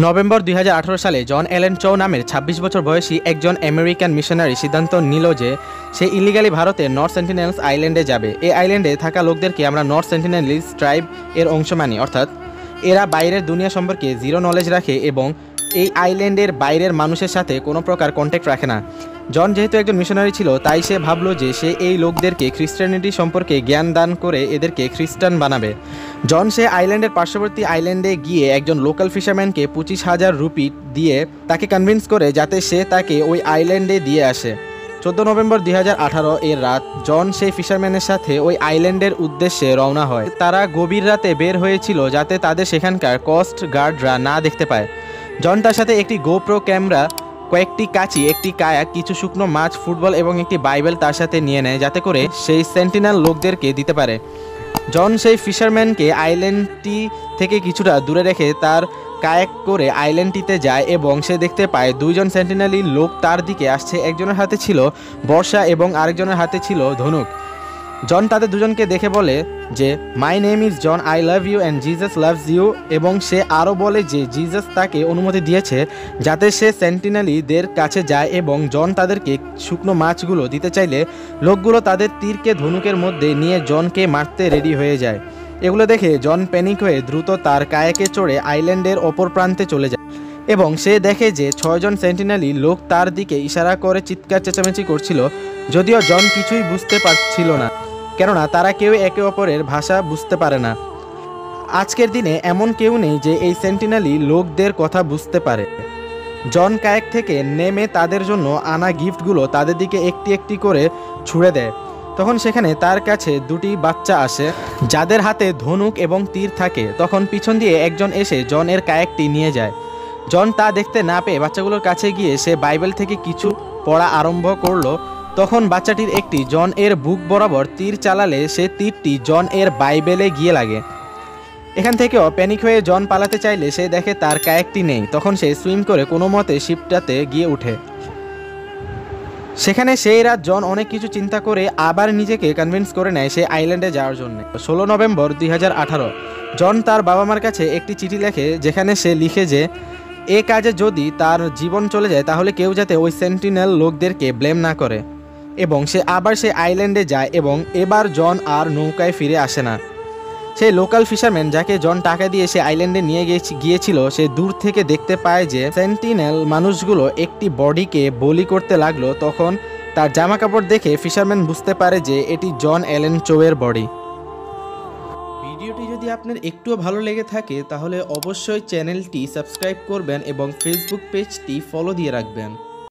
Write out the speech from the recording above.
November 2018 সালে জন Allen চৌ নামের 26 বছর বয়সী একজন আমেরিকান মিশনারি সিদ্ধান্ত নিল যে সে ইলিগালি ভারতের নর্থ সেন্টিনেলস আইল্যান্ডে যাবে। এই আইল্যান্ডে থাকা লোকদেরকে আমরা নর্থ সেন্টিনেলিস ট্রাইব এর অংশ মানি, অর্থাৎ এরা বাইরের দুনিয়া সম্পর্কে জিরো নলেজ রাখে এবং এই আইল্যান্ডের বাইরের মানুষের সাথে কোনো প্রকার কন্ট্যাক্ট রাখে না। জন যেহেতু একজন মিশনারি ছিল, তাই সে ভাবলো যে সে এই লোকদেরকে খ্রিস্টানিটি সম্পর্কে জ্ঞান দান করে এদেরকে খ্রিস্টান বানাবে। জন সে আইল্যান্ডের পার্শ্ববর্তী আইল্যান্ডে গিয়ে একজন লোকাল ফিশারম্যানকে 25,000 রুপি দিয়ে তাকে কনভিন্স করে যাতে সে তাকে ওই আইল্যান্ডে দিয়ে আসে। 14 নভেম্বর 2018 এর রাত জন সেই ফিশারম্যানের সাথে ওই আইল্যান্ডের উদ্দেশ্যে রওনা হয়। তারা গভীর রাতে বের হয়েছিল যাতে তাদের সেখানকার কোস্ট গার্ডরা না দেখতে পায়। জন তার সাথে একটি গোপ্রো ক্যামেরা, কয়েকটি কাঁচি, একটি কায়াক, কিছু শুকনো মাছ, ফুটবল এবং একটি বাইবেল তার সাথে নিয়ে নেয় যাতে করে সেই সেন্টিনেল লোকদেরকে দিতে পারে। জন সেই ফিশারম্যানকে আইল্যান্ডটি থেকে কিছুটা দূরে রেখে তার কায়াক করে আইল্যান্ডটিতে যায় এবং সে দেখতে পায় দুইজন সেন্টিনেলি লোক তার দিকে আসছে। একজনের হাতে ছিল বর্ষা এবং আরেকজনের হাতে ছিল ধনুক। জন তাদের দুজনকে দেখে বলে যে my name is John, I love you and Jesus loves you, এবং সে আরও বলে যে জিজাস তাকে অনুমতি দিয়েছে যাতে সে সেন্টিনেলিদের কাছে যায় এবং জন তাদেরকে শুকনো মাছগুলো দিতে চাইলে লোকগুলো তাদের তীরকে ধনুকের মধ্যে নিয়ে জনকে মারতে রেডি হয়ে যায়। এগুলো দেখে জন প্যানিক হয়ে দ্রুত তার কায়াকে চড়ে আইল্যান্ডের অপর প্রান্তে চলে যায় এবং সে দেখে যে 6 জন সেন্টিনেলি লোক তার দিকে ইশারা করে চিৎকার চেঁচামেচি করছিল, যদিও জন কিছুই বুঝতে পারছিল না, কেননা তারা কেউ একে অপরের ভাষা বুঝতে পারে না। আজকের দিনে এমন কেউ নেই যে এই সেন্টিনেলি লোকদের কথা বুঝতে পারে। জন কায়াক থেকে নেমে তাদের জন্য আনা গিফটগুলো তাদের দিকে একটি একটি করে ছুঁড়ে দেয়। তখন সেখানে তার কাছে দুটি বাচ্চা আসে যাদের হাতে ধনুক এবং তীর থাকে। তখন পিছন দিয়ে একজন এসে জন এর কায়াকটি নিয়ে যায়। জন তা দেখতে না পেয়ে বাচ্চাগুলোর কাছে গিয়ে সে বাইবেল থেকে কিছু পড়া আরম্ভ করলো। তখন বাচ্চাটির একটি জন এর বুক বরাবর তীর চালালে সে তীরটি জন এর বাইবেলে গিয়ে লাগে। এখান থেকেও প্যানিক হয়ে জন পালাতে চাইলে সে দেখে তার কায়াকটি নেই। তখন সে সুইম করে কোনো মতে শিপটাতে গিয়ে উঠে। সেখানে সেই রাত জন অনেক কিছু চিন্তা করে আবার নিজেকে কনভিন্স করে নেয় সে আইল্যান্ডে যাওয়ার জন্য। 16 নভেম্বর 2018 জন তার বাবা মার কাছে একটি চিঠি লেখে যেখানে সে লিখে যে এ কাজে যদি তার জীবন চলে যায় তাহলে কেউ যাতে ওই সেন্টিনেল লোকদেরকে ব্লেম না করে, এবং সে আবার সেই আইল্যান্ডে যায় এবং এবার জন আর নৌকায় ফিরে আসে না। সেই লোকাল ফিশারম্যান যাকে জন টাকা দিয়ে সে আইল্যান্ডে নিয়ে গিয়েছিল সে দূর থেকে দেখতে পায় যে সেন্টিনেল মানুষগুলো একটি বডিকে বলি করতে লাগলো। তখন তার জামা কাপড় দেখে ফিশারম্যান বুঝতে পারে যে এটি জন অ্যালেন চৌয়ের বডি। ভিডিওটি যদি আপনার একটুও ভালো লেগে থাকে তাহলে অবশ্যই চ্যানেলটি সাবস্ক্রাইব করবেন এবং ফেসবুক পেজটি ফলো দিয়ে রাখবেন।